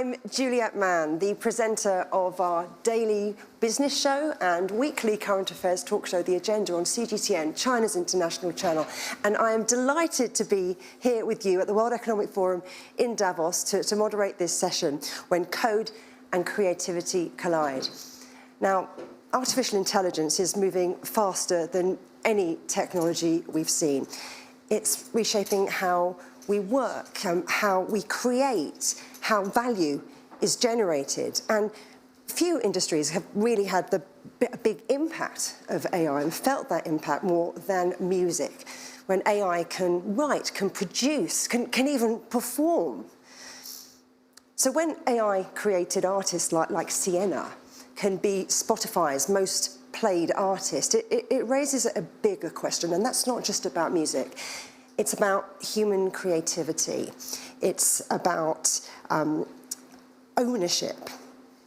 I'm Juliet Mann, the presenter of our daily business show and weekly current affairs talk show, The Agenda, on CGTN, China's international channel. And I am delighted to be here with you at the World Economic Forum in Davos to moderate this session when code and creativity collide. Now, artificial intelligence is moving faster than any technology we've seen. It's reshaping how we work, how we create, how value is generated. And few industries have really had a big impact of AI and felt that impact more than music, when AI can write, can produce, can even perform. So when AI-created artists like Sienna can be Spotify's most played artist, it raises a bigger question, and that's not just about music. It's about human creativity. It's about ownership,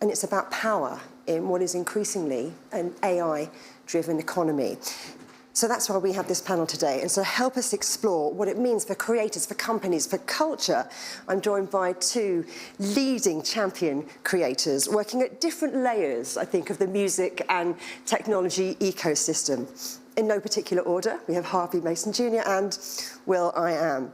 and it's about power in what is increasingly an AI-driven economy. So that's why we have this panel today. And so to help us explore what it means for creators, for companies, for culture, I'm joined by two leading champion creators working at different layers, I think, of the music and technology ecosystem. In no particular order, we have Harvey Mason Jr. and will.i.am.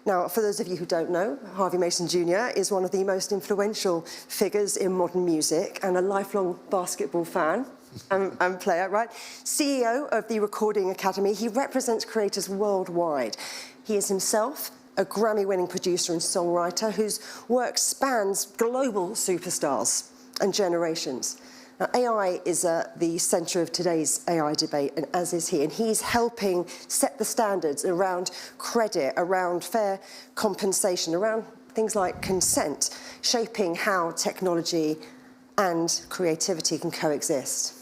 Now, for those of you who don't know, Harvey Mason Jr. is one of the most influential figures in modern music and a lifelong basketball fan and player, right? CEO of the Recording Academy, he represents creators worldwide. He is himself a Grammy-winning producer and songwriter whose work spans global superstars and generations. Now, AI is the centre of today's AI debate, and as is he. And he's helping set the standards around credit, around fair compensation, around things like consent, shaping how technology and creativity can coexist.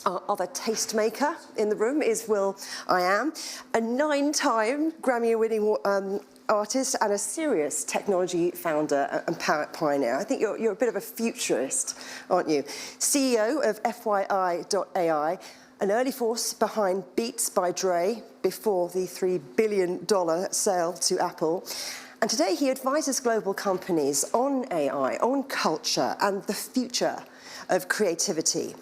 Our other tastemaker in the room is will.i.am, a 9-time Grammy-winning artist and a serious technology founder and pioneer. I think you're a bit of a futurist, aren't you? CEO of FYI.ai, an early force behind Beats by Dre before the $3 billion sale to Apple. And today he advises global companies on AI, on culture, and the future of creativity.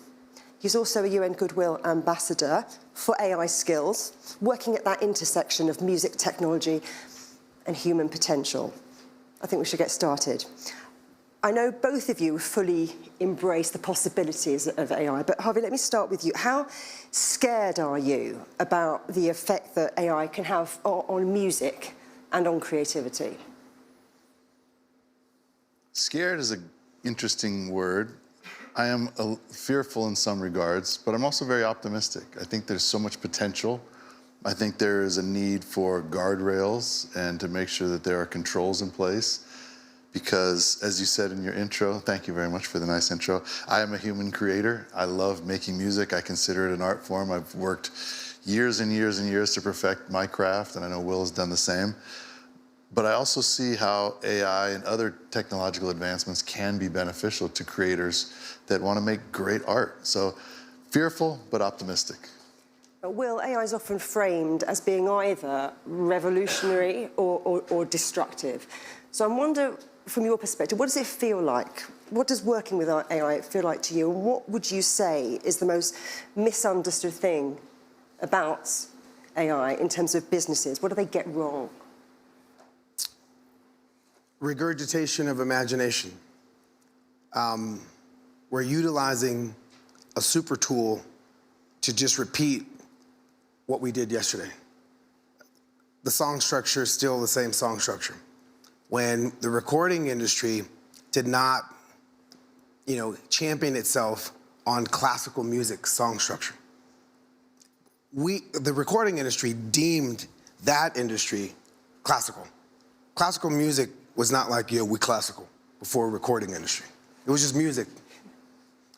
He's also a UN Goodwill Ambassador for AI skills, working at that intersection of music technology and human potential. I think we should get started. I know both of you fully embrace the possibilities of AI, but Harvey, let me start with you. How scared are you about the effect that AI can have on music and on creativity? Scared is an interesting word. I am fearful in some regards, but I'm also very optimistic. I think there's so much potential. I think there is a need for guardrails and to make sure that there are controls in place. Because, as you said in your intro, thank you very much for the nice intro, I am a human creator. I love making music. I consider it an art form. I've worked years and years and years to perfect my craft, and I know Will has done the same. But I also see how AI and other technological advancements can be beneficial to creators that want to make great art. So fearful, but optimistic. Will, AI is often framed as being either revolutionary or destructive. So I wonder, from your perspective, what does it feel like? What does working with AI feel like to you? And what would you say is the most misunderstood thing about AI in terms of businesses? What do they get wrong? Regurgitation of imagination. We're utilizing a super tool to just repeat what we did yesterday. The song structure is still the same song structure. When the recording industry did not, champion itself on classical music song structure, the recording industry deemed that industry classical. Classical music was not like, we classical before recording industry. It was just music.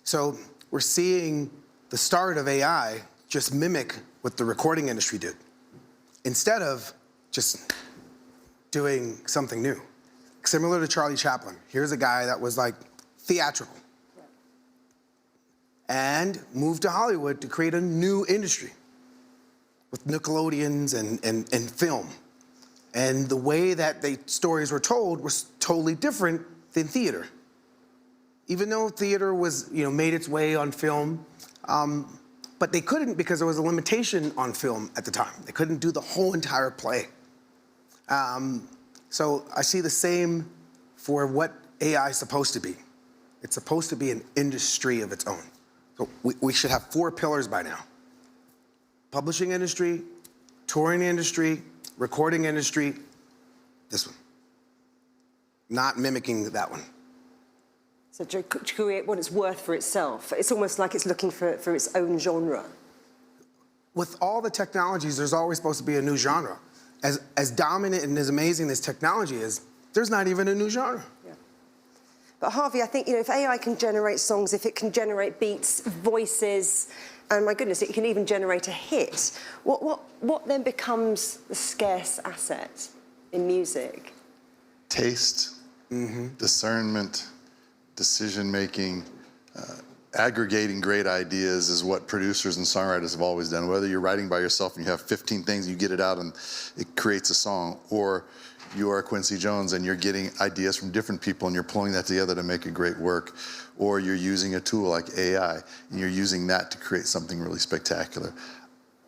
So we're seeing the start of AI just mimic what the recording industry did, instead of just doing something new. Similar to Charlie Chaplin. Here's a guy that was like theatrical and moved to Hollywood to create a new industry with Nickelodeons and film. And the way that the stories were told was totally different than theater. Even though theater was, made its way on film, but they couldn't because there was a limitation on film at the time. They couldn't do the whole entire play. So I see the same for what AI is supposed to be. It's supposed to be an industry of its own. So we should have 4 pillars by now. Publishing industry, touring industry, recording industry, this one. Not mimicking that one. So to create what it's worth for itself. It's almost like it's looking for its own genre. With all the technologies, there's always supposed to be a new genre. As dominant and as amazing as technology is, there's not even a new genre. Yeah. But Harvey, I think, if AI can generate songs, if it can generate beats, voices, and my goodness, it can even generate a hit, what then becomes the scarce asset in music? Taste, discernment, decision-making, aggregating great ideas is what producers and songwriters have always done. Whether you're writing by yourself and you have 15 things, you get it out and it creates a song, or you are Quincy Jones and you're getting ideas from different people and you're pulling that together to make a great work, or you're using a tool like AI and you're using that to create something really spectacular.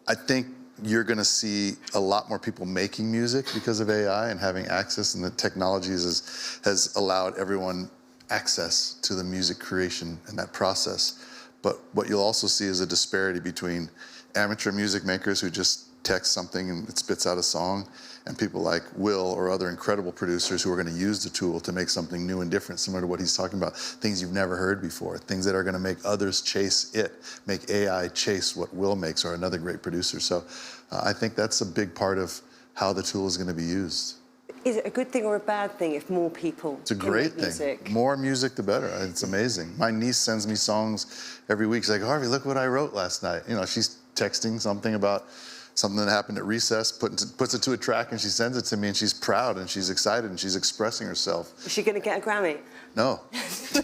I think you're going to see a lot more people making music because of AI and having access, and the technologies has allowed everyone access to the music creation and that process. But what you'll also see is a disparity between amateur music makers who just text something and it spits out a song, and people like Will or other incredible producers who are going to use the tool to make something new and different, similar to what he's talking about, things you've never heard before, things that are going to make others chase it, make AI chase what Will makes, or another great producer. So I think that's a big part of how the tool is going to be used. Is it a good thing or a bad thing if more people It's a great can make music? thing. More music, the better. It's amazing. My niece sends me songs every week. She's like, Harvey, look what I wrote last night. She's texting something about something that happened at recess, puts it to a track, and she sends it to me, and she's proud, and she's excited, and she's expressing herself. Is she going to get a Grammy? No. She's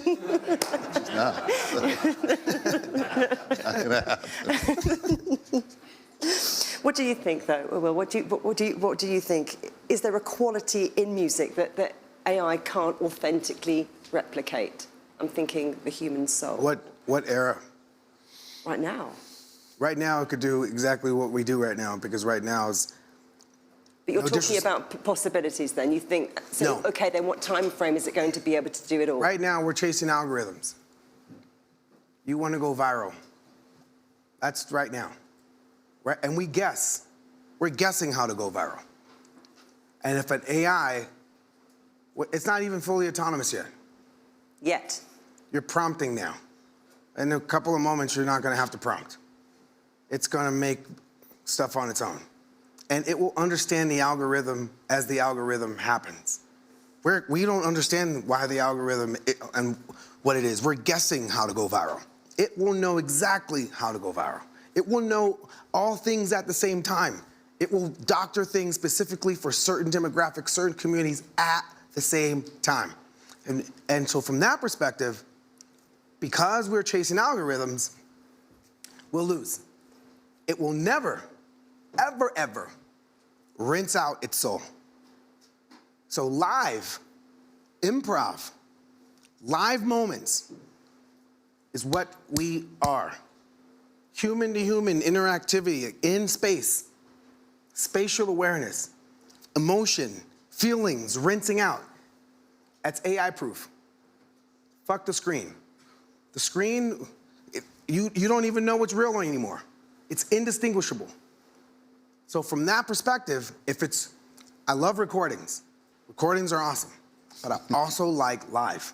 not. Not going to happen. What do you think, though, Will? What do you think? Is there a quality in music that AI can't authentically replicate? I'm thinking the human soul. What era? Right now. Right now, it could do exactly what we do right now, because right now is... But you're talking about possibilities then. You think, so, No. OK, then what time frame is it going to be able to do it all? Right now, we're chasing algorithms. You want to go viral. That's right now. Right? And we guess. We're guessing how to go viral. And if an AI, it's not even fully autonomous yet. Yet. You're prompting now. In a couple of moments, you're not going to have to prompt. It's going to make stuff on its own. And it will understand the algorithm as the algorithm happens. We don't understand why the algorithm and what it is. We're guessing how to go viral. It will know exactly how to go viral. It will know all things at the same time. It will doctor things specifically for certain demographics, certain communities at the same time. And so from that perspective, because we're chasing algorithms, we'll lose. It will never, ever, ever rinse out its soul. So live, improv, live moments is what we are. Human to human interactivity in space, spatial awareness, emotion, feelings, rinsing out. That's AI proof. Fuck the screen. The screen, you don't even know what's real anymore. It's indistinguishable. So from that perspective, I love recordings. Recordings are awesome, but I also like live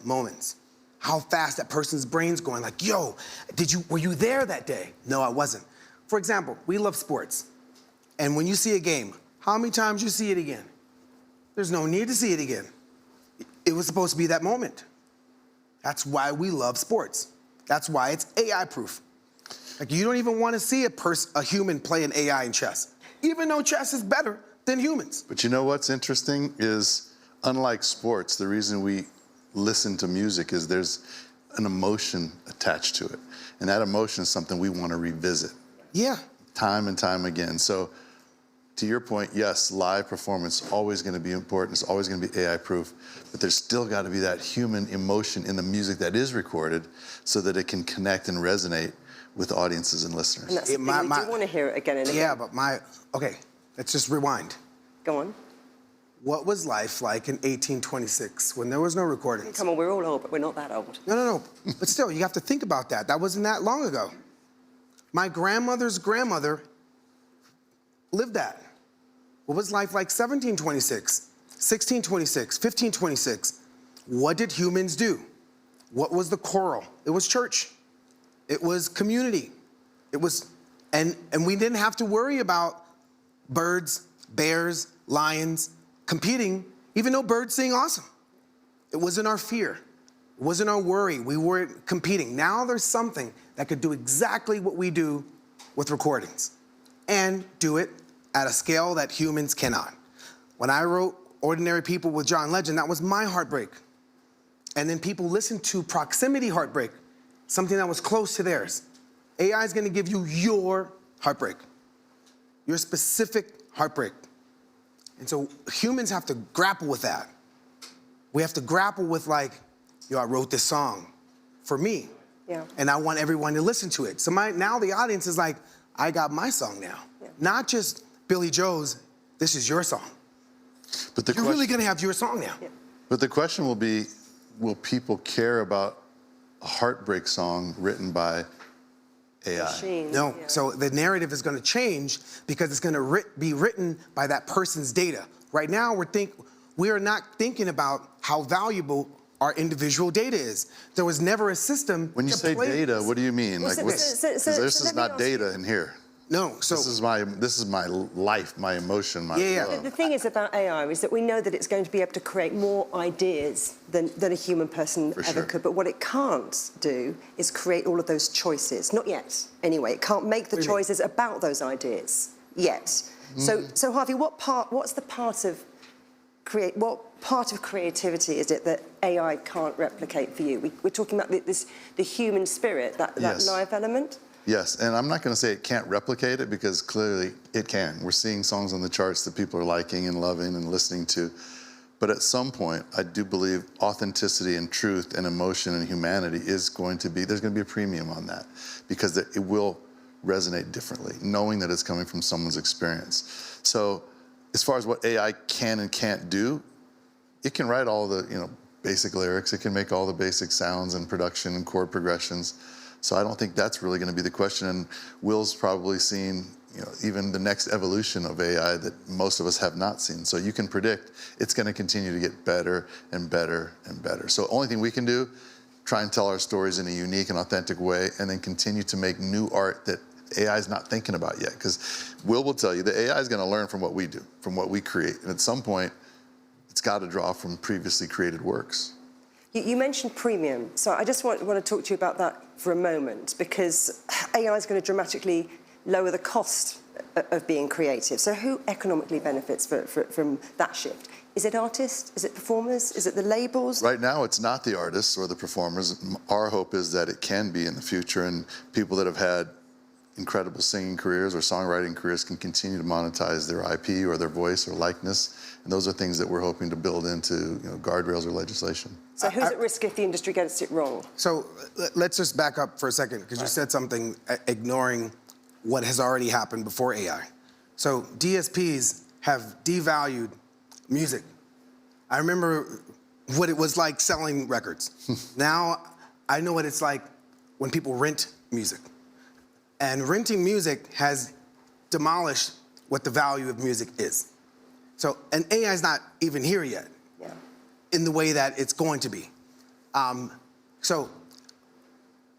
moments. How fast that person's brain's going, like, yo, were you there that day? No, I wasn't. For example, we love sports. And when you see a game, how many times you see it again? There's no need to see it again. It was supposed to be that moment. That's why we love sports. That's why it's AI proof. Like, you don't even want to see a human play an AI in chess, even though chess is better than humans. But you know what's interesting is, unlike sports, the reason we listen to music is there's an emotion attached to it. And that emotion is something we want to revisit. Yeah. Time and time again. So to your point, yes, live performance is always going to be important. It's always going to be AI proof, but there's still got to be that human emotion in the music that is recorded so that it can connect and resonate with audiences and listeners. And that's the thing, we do want to hear it again and again. Yeah, but okay, let's just rewind. Go on. What was life like in 1826 when there was no recordings? Come on, we're all old, but we're not that old. No. But still, you have to think about that. That wasn't that long ago. My grandmother's grandmother lived that. What was life like 1726, 1626, 1526? What did humans do? What was the choral? It was church. It was community. It was, and we didn't have to worry about birds, bears, lions competing, even though birds sing awesome. It wasn't our fear. It wasn't our worry. We weren't competing. Now there's something that could do exactly what we do with recordings and do it at a scale that humans cannot. When I wrote Ordinary People with John Legend, that was my heartbreak. And then people listened to Proximity Heartbreak, something that was close to theirs. AI is going to give you your heartbreak, your specific heartbreak. And so humans have to grapple with that. We have to grapple with like, yo, I wrote this song for me. Yeah. And I want everyone to listen to it. So now the audience is like, I got my song now. Yeah. Not just Billy Joe's, this is your song. But you're really gonna have your song now. Yeah. But the question will be, will people care about a heartbreak song written by AI? Machine. No, Yeah. so the narrative is gonna change because it's gonna be written by that person's data. Right now, we are not thinking about how valuable our individual data is. There was never a system. When you say data, what do you mean? Well, Like, this is not data in here. No, so This is my life, my emotion, my love. The thing is about AI is that we know that it's going to be able to create more ideas than a human person ever could. But what it can't do is create all of those choices. Not yet, anyway. It can't make the choices about those ideas yet. So Harvey, what's the part of creativity is it that AI can't replicate for you? We're talking about the human spirit, that live element? Yes, and I'm not going to say it can't replicate it because clearly it can. We're seeing songs on the charts that people are liking and loving and listening to. But at some point, I do believe authenticity and truth and emotion and humanity there's going to be a premium on that because it will resonate differently, knowing that it's coming from someone's experience. So as far as what AI can and can't do, it can write all the basic lyrics. It can make all the basic sounds and production and chord progressions. So I don't think that's really going to be the question. And Will's probably seen even the next evolution of AI that most of us have not seen. So you can predict it's going to continue to get better and better and better. So the only thing we can do, try and tell our stories in a unique and authentic way and then continue to make new art that AI is not thinking about yet. Because Will tell you that AI is going to learn from what we do, from what we create. And at some point, it's got to draw from previously created works. You mentioned premium, so I just want to talk to you about that for a moment, because AI is going to dramatically lower the cost of being creative. So who economically benefits from that shift? Is it artists? Is it performers? Is it the labels? Right now, it's not the artists or the performers. Our hope is that it can be in the future, and people that have had incredible singing careers or songwriting careers can continue to monetize their IP or their voice or likeness. And those are things that we're hoping to build into guardrails or legislation. So who's at risk if the industry gets it wrong? So let's just back up for a second, because you said something ignoring what has already happened before AI. So DSPs have devalued music. I remember what it was like selling records. Now I know what it's like when people rent music. And renting music has demolished what the value of music is. So, and AI is not even here yet in the way that it's going to be. So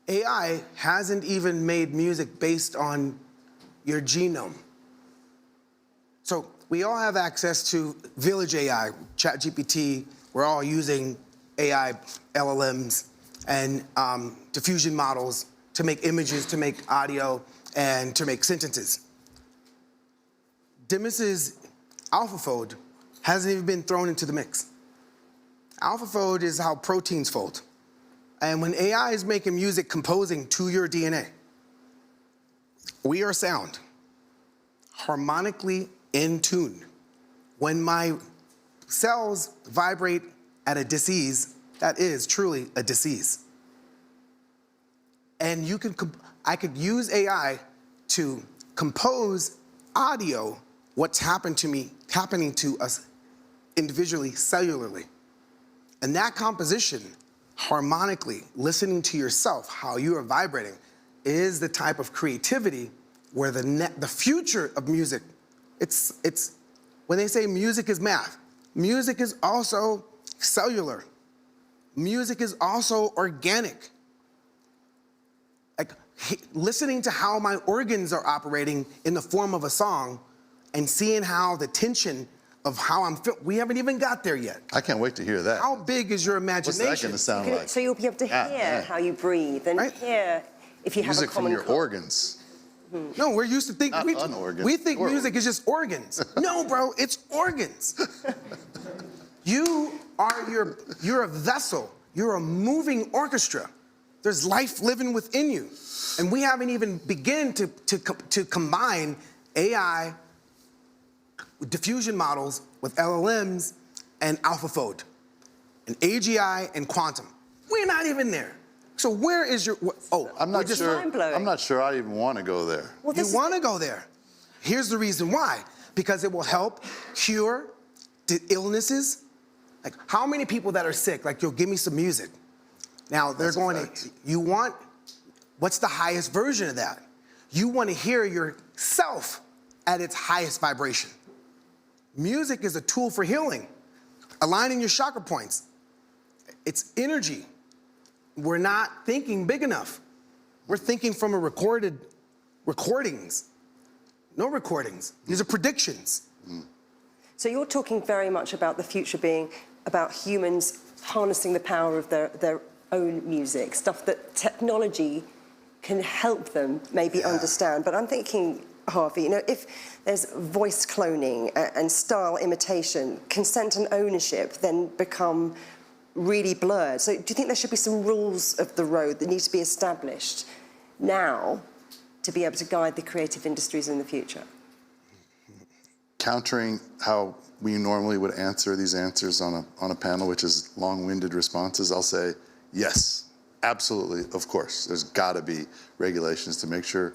AI hasn't even made music based on your genome. So we all have access to Village AI, ChatGPT. We're all using AI, LLMs, and diffusion models to make images, to make audio, and to make sentences. Demis's AlphaFold hasn't even been thrown into the mix. AlphaFold is how proteins fold. And when AI is making music composing to your DNA, we are sound, harmonically in tune. When my cells vibrate at a disease, that is truly a disease. And I could use AI to compose audio, what's happening to us individually, cellularly. And that composition, harmonically, listening to yourself, how you are vibrating, is the type of creativity where the future of music, it's when they say music is math, music is also cellular. Music is also organic. Like listening to how my organs are operating in the form of a song and seeing how the tension of how I'm feeling, we haven't even got there yet. I can't wait to hear that. How big is your imagination? What's that going to sound like? So you'll be able to hear how you breathe and hear if you have a Music common from your cold. organs. No, we're used to think we think Or music is just organs. No, bro, it's organs. You're a vessel. You're a moving orchestra. There's life living within you. And we haven't even begun to combine AI diffusion models with LLMs and AlphaFold and AGI and quantum. We're not even there. So where is your, I'm not sure. mind-blowing. I'm not sure I even want to go there. Well, you want to go there. Here's the reason why. Because it will help cure illnesses. Like how many people that are sick, like, yo, give me some music. Now they're going to, what's the highest version of that? You want to hear yourself at its highest vibration. Music is a tool for healing, aligning your chakra points. It's energy. We're not thinking big enough. We're thinking from recordings. No recordings. These are predictions. So you're talking very much about the future being about humans harnessing the power of their own music, stuff that technology can help them maybe understand. But I'm thinking, Harvey, if there's voice cloning and style imitation, consent and ownership then become really blurred. So do you think there should be some rules of the road that need to be established now to be able to guide the creative industries in the future? Countering how we normally would answer these answers on a panel, which is long-winded responses, I'll say yes, absolutely, of course. There's got to be regulations to make sure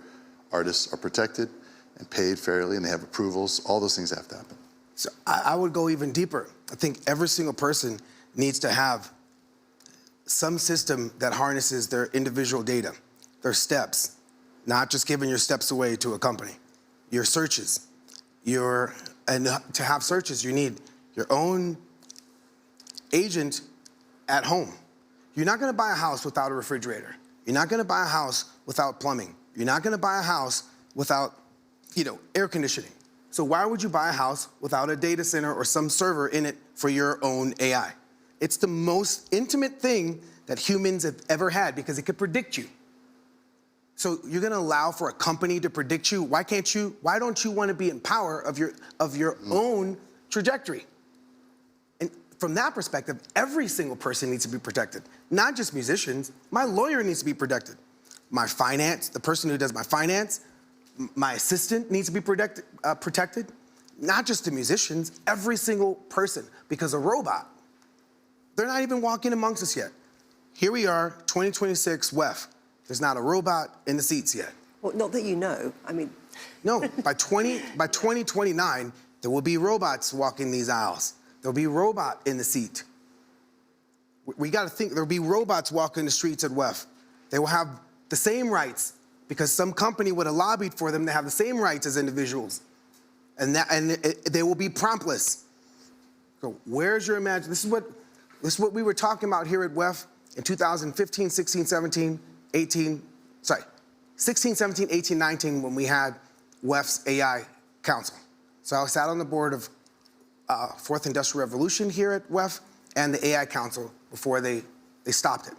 artists are protected and paid fairly and they have approvals. All those things have to happen. So I would go even deeper. I think every single person needs to have some system that harnesses their individual data, their steps, not just giving your steps away to a company, your searches. And to have searches, you need your own agent at home. You're not gonna buy a house without a refrigerator. You're not gonna buy a house without plumbing. You're not gonna buy a house without, air conditioning. So why would you buy a house without a data center or some server in it for your own AI? It's the most intimate thing that humans have ever had because it could predict you. So you're gonna allow for a company to predict you? Why don't you wanna be in power of your own trajectory? And from that perspective, every single person needs to be protected. Not just musicians, my lawyer needs to be protected. My finance, the person who does my finance, my assistant needs to be protected. Not just the musicians, every single person, because a robot, they're not even walking amongst us yet. Here we are, 2026 WEF. There's not a robot in the seats yet. Well, not that you know, No, by 2029, there will be robots walking these aisles. There'll be a robot in the seat. We gotta think, there'll be robots walking the streets at WEF. They will have the same rights because some company would have lobbied for them to have the same rights as individuals. And they will be promptless. So where's your imagination? This is what we were talking about here at WEF in 2015, 16, 17, 18, 16, 17, 18, 19, when we had WEF's AI Council. So I sat on the board of Fourth Industrial Revolution here at WEF and the AI Council before they stopped it.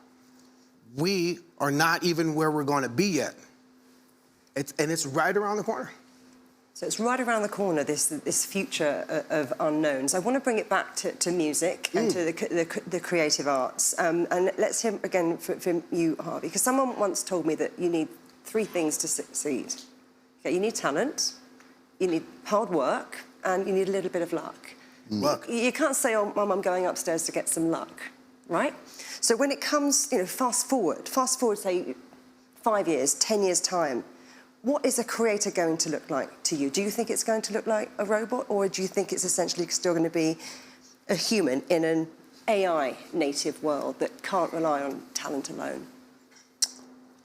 We are not even where we're going to be yet. It's right around the corner. So it's right around the corner, this future of unknowns. I want to bring it back to music and to the creative arts. And let's hear again from you, Harvey, because someone once told me that you need 3 things to succeed. Okay, you need talent, you need hard work, and you need a little bit of luck. Luck. You can't say, oh, Mum, I'm going upstairs to get some luck, right? So when it comes, fast forward, say, 5 years, 10 years' time, what is a creator going to look like to you? Do you think it's going to look like a robot, or do you think it's essentially still going to be a human in an AI native world that can't rely on talent alone?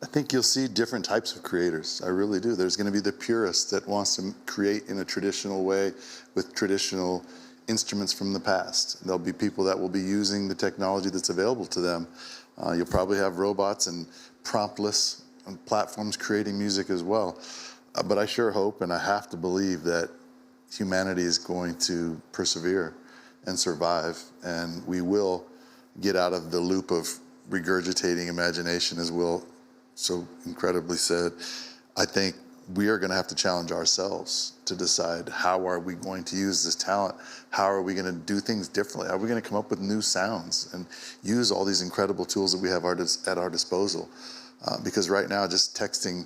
I think you'll see different types of creators. I really do. There's going to be the purist that wants to create in a traditional way with traditional instruments from the past. There'll be people that will be using the technology that's available to them. You'll probably have robots and promptless platforms creating music as well. But I sure hope, and I have to believe, that humanity is going to persevere and survive, and we will get out of the loop of regurgitating imagination, as Will so incredibly said. I think we are going to have to challenge ourselves to decide, how are we going to use this talent? How are we going to do things differently? How are we going to come up with new sounds and use all these incredible tools that we have at our disposal? Because right now, just texting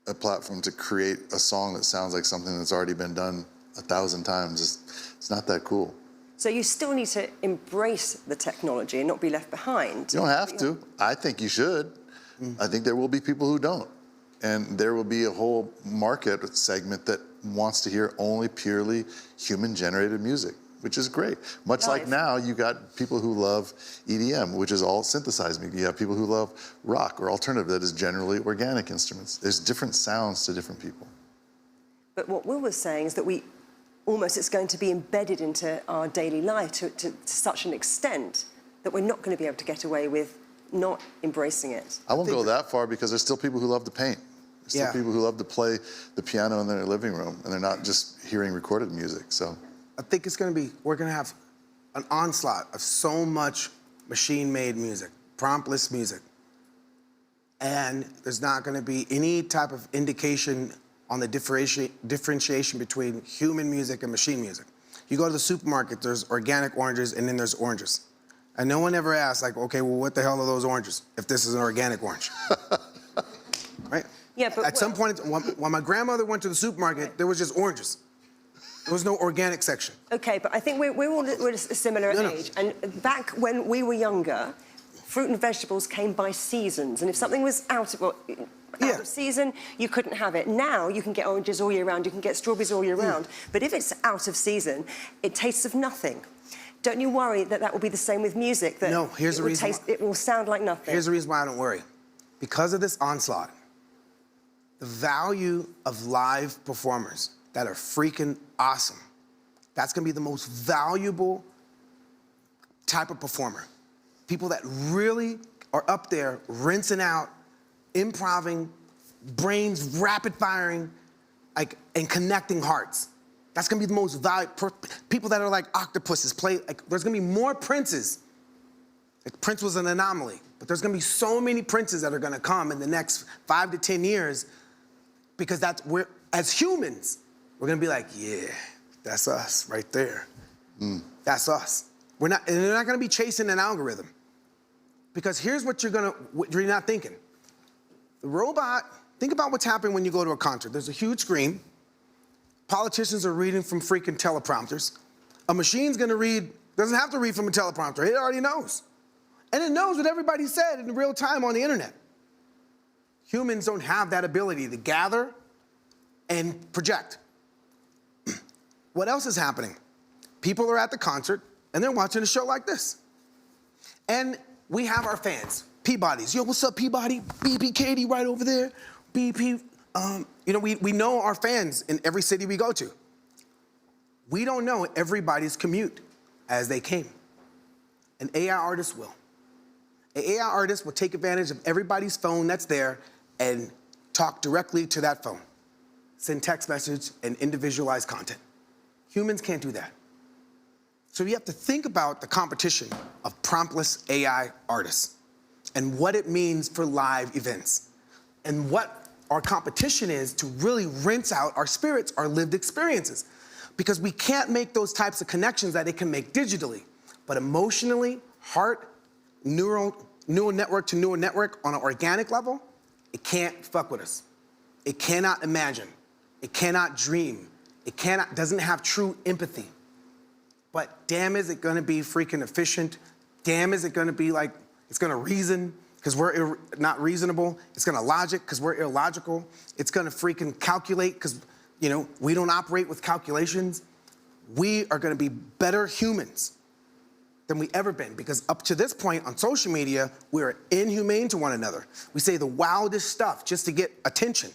a platform to create a song that sounds like something that's already been done 1,000 times, it's not that cool. So you still need to embrace the technology and not be left behind. You don't have to. I think you should. I think there will be people who don't. And there will be a whole market segment that wants to hear only purely human-generated music, which is great. Much like now, you got people who love EDM, which is all synthesized music. You have people who love rock or alternative that is generally organic instruments. There's different sounds to different people. But what Will was saying is that it's going to be embedded into our daily life to such an extent that we're not going to be able to get away with not embracing it. I won't go that far, because there's still people who love to paint. There's still people who love to play the piano in their living room, and they're not just hearing recorded music, so. I think we're going to have an onslaught of so much machine-made music, promptless music. And there's not going to be any type of indication on the differentiation between human music and machine music. You go to the supermarket, there's organic oranges, and then there's oranges. And no one ever asks, like, okay, well, what the hell are those oranges if this is an organic orange? Right? Yeah, but at some point, when my grandmother went to the supermarket, there was just oranges. There was no organic section. Okay, but I think we're all a similar age. And back when we were younger, fruit and vegetables came by seasons. And if something was out of season, you couldn't have it. Now you can get oranges all year round, you can get strawberries all year round. But if it's out of season, it tastes of nothing. Don't you worry that will be the same with music? That no, here's the reason. It will sound like nothing. Here's the reason why I don't worry. Because of this onslaught, the value of live performers that are freaking awesome, that's gonna be the most valuable type of performer. People that really are up there rinsing out, improvising, brains rapid firing, and connecting hearts. That's gonna be the most valuable. People that are like octopuses there's gonna be more Princes. Prince was an anomaly, but there's gonna be so many Princes that are gonna come in the next 5 to 10 years, because as humans, we're gonna be like, yeah, that's us right there. That's us. And they're not gonna be chasing an algorithm. Because here's what you're not thinking. The robot, think about what's happening when you go to a concert. There's a huge screen. Politicians are reading from freaking teleprompters. A machine's gonna doesn't have to read from a teleprompter. It already knows. And it knows what everybody said in real time on the internet. Humans don't have that ability to gather and project. What else is happening? People are at the concert and they're watching a show like this. And we have our fans, Peabody's. Yo, what's up, Peabody? BP Katie right over there. BP, we know our fans in every city we go to. We don't know everybody's commute as they came. An AI artist will. An AI artist will take advantage of everybody's phone that's there and talk directly to that phone. Send text message and individualize content. Humans can't do that. So you have to think about the competition of promptless AI artists and what it means for live events and what our competition is to really rinse out our spirits, our lived experiences. Because we can't make those types of connections that it can make digitally, but emotionally, heart, neural network to neural network on an organic level, it can't fuck with us. It cannot imagine. It cannot dream. doesn't have true empathy. But damn, is it gonna be freaking efficient? Damn, is it gonna be like, it's gonna reason, because we're not reasonable. It's gonna logic, because we're illogical. It's gonna freaking calculate, because, you know, we don't operate with calculations. We are gonna be better humans than we ever been, because up to this point on social media, we're inhumane to one another. We say the wildest stuff just to get attention.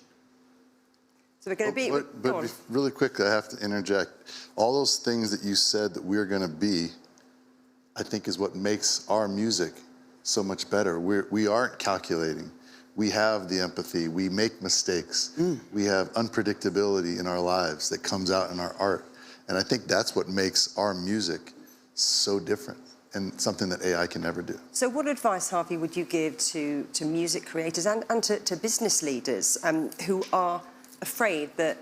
So we're going to be... But really quickly, I have to interject. All those things that you said that we're going to be, I think is what makes our music so much better. We aren't calculating. We have the empathy. We make mistakes. We have unpredictability in our lives that comes out in our art. And I think that's what makes our music so different and something that AI can never do. So what advice, Harvey, would you give to music creators and to business leaders who are afraid that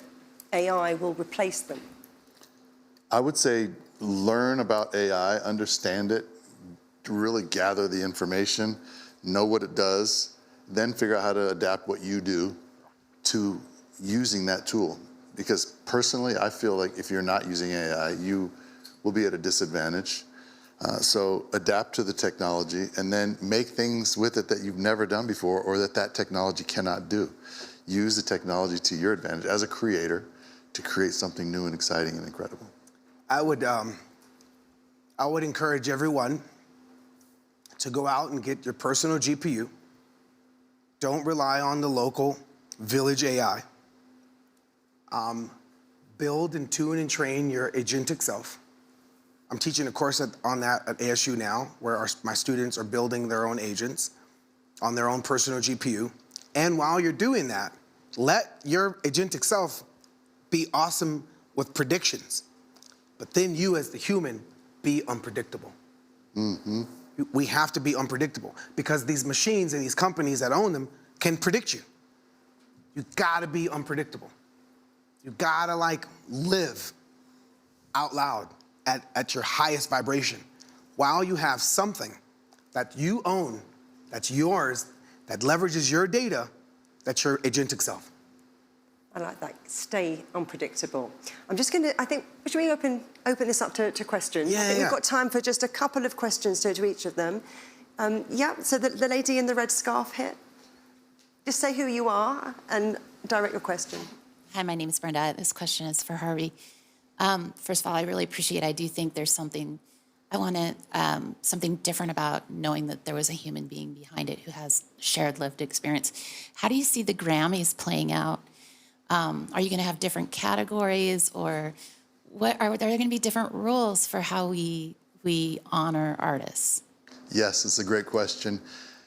AI will replace them? I would say learn about AI, understand it, really gather the information, know what it does, then figure out how to adapt what you do to using that tool. Because personally, I feel like if you're not using AI, you will be at a disadvantage. So adapt to the technology and then make things with it that you've never done before or that technology cannot do. Use the technology to your advantage as a creator to create something new and exciting and incredible. I would encourage everyone to go out and get your personal GPU. Don't rely on the local village AI. Build and tune and train your agentic self. I'm teaching a course on that at ASU now, where my students are building their own agents on their own personal GPU. And while you're doing that, let your agentic self be awesome with predictions. But then you, as the human, be unpredictable. We have to be unpredictable because these machines and these companies that own them can predict you. You gotta be unpredictable. You gotta like live out loud at your highest vibration while you have something that you own, that's yours, that leverages your data, that's your agentic self. I like that. Stay unpredictable. I'm just going to, I think, should we open this up to questions? Yeah, I think yeah. we've got time for just a couple of questions to each of them. Yeah, so the lady in the red scarf here. Just say who you are and direct your question. Hi, my name is Brenda. This question is for Harvey. First of all, I really appreciate, I do think there's something, something different about knowing that there was a human being behind it who has shared lived experience. How do you see the Grammys playing out? Are you going to have different categories, or are there going to be different rules for how we honor artists? Yes, it's a great question.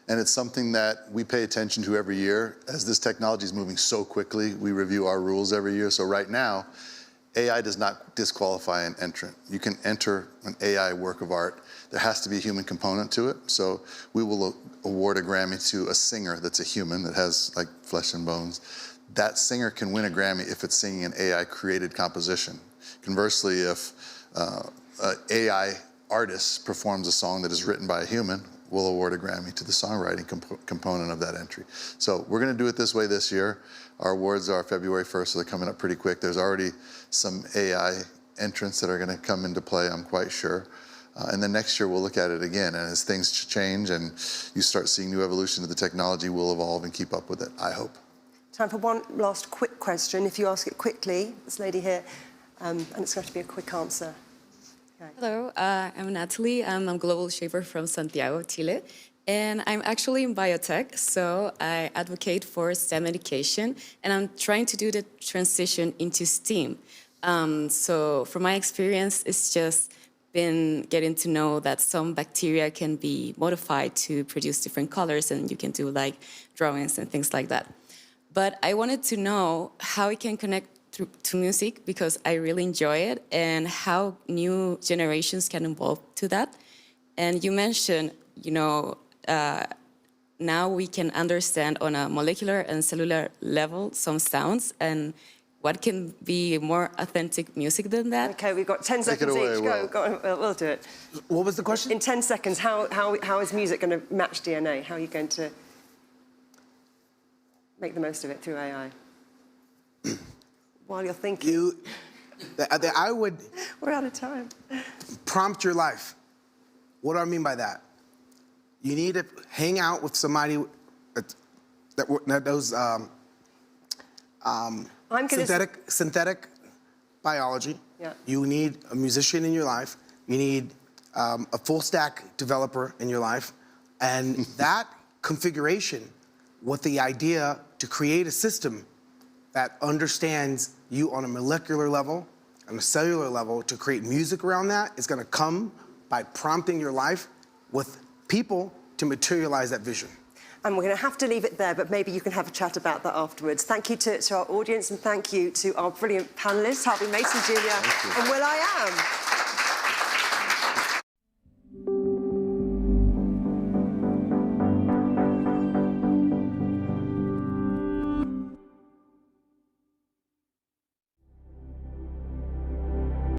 And it's something that we pay attention to every year. As this technology is moving so quickly, we review our rules every year. So right now, AI does not disqualify an entrant. You can enter an AI work of art. There has to be a human component to it. So we will award a Grammy to a singer that's a human, that has like flesh and bones. That singer can win a Grammy if it's singing an AI-created composition. Conversely, if an AI artist performs a song that is written by a human, we'll award a Grammy to the songwriting component of that entry. So we're gonna do it this way this year. Our awards are February 1st, so they're coming up pretty quick. There's already some AI entrants that are gonna come into play, I'm quite sure. And then next year we'll look at it again, and as things change and you start seeing new evolution of the technology, we'll evolve and keep up with it, I hope. Time for one last quick question. If you ask it quickly, this lady here, and it's going to be a quick answer. Okay. Hello, I'm Natalie. I'm a global shaper from Santiago, Chile. And I'm actually in biotech, so I advocate for STEM education, and I'm trying to do the transition into STEAM. So from my experience, it's just been getting to know that some bacteria can be modified to produce different colors, and you can do like drawings and things like that. But I wanted to know how it can connect to music, because I really enjoy it, and how new generations can evolve to that. And you mentioned, you know, now we can understand on a molecular and cellular level some sounds, and what can be more authentic music than that? Okay, we've got 10 seconds away, each. Will. Go on, we'll do it. What was the question? In 10 seconds, how is music going to match DNA? How are you going to make the most of it through AI? While you're thinking. that I would We're out of time. prompt your life. What do I mean by that? You need to hang out with somebody that knows synthetic biology. Yeah. You need a musician in your life. You need a full stack developer in your life. And that configuration with the idea to create a system that understands you on a molecular level, on a cellular level, to create music around that is gonna come by prompting your life with people to materialize that vision. And we're going to have to leave it there, but maybe you can have a chat about that afterwards. Thank you to our audience, and thank you to our brilliant panellists, Harvey, Mason, Juliet, and will.i.am.